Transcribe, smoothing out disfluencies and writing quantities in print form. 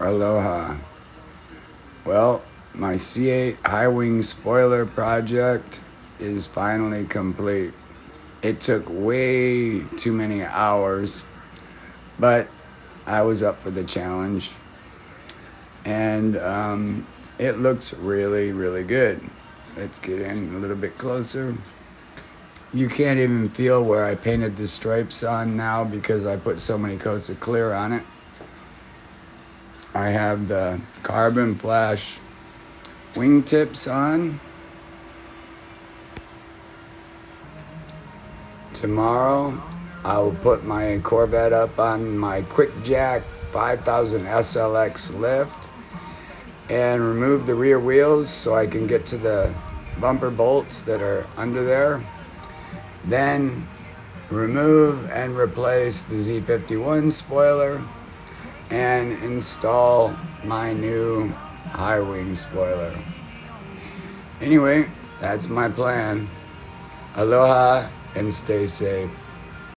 Aloha. Well, my C8 high wing spoiler project is finally complete. It took way too many hours, but I was up for the challenge. And it looks really, really good. Let's get in a little bit closer. You can't even feel where I painted the stripes on now because I put so many coats of clear on it. I have the carbon flash wingtips on. Tomorrow I will put my Corvette up on my quick jack 5000 SLX lift and remove the rear wheels so I can get to the bumper bolts that are under there. Then remove and replace the Z51 spoiler and install my new high wing spoiler. Anyway, that's my plan. Aloha and stay safe.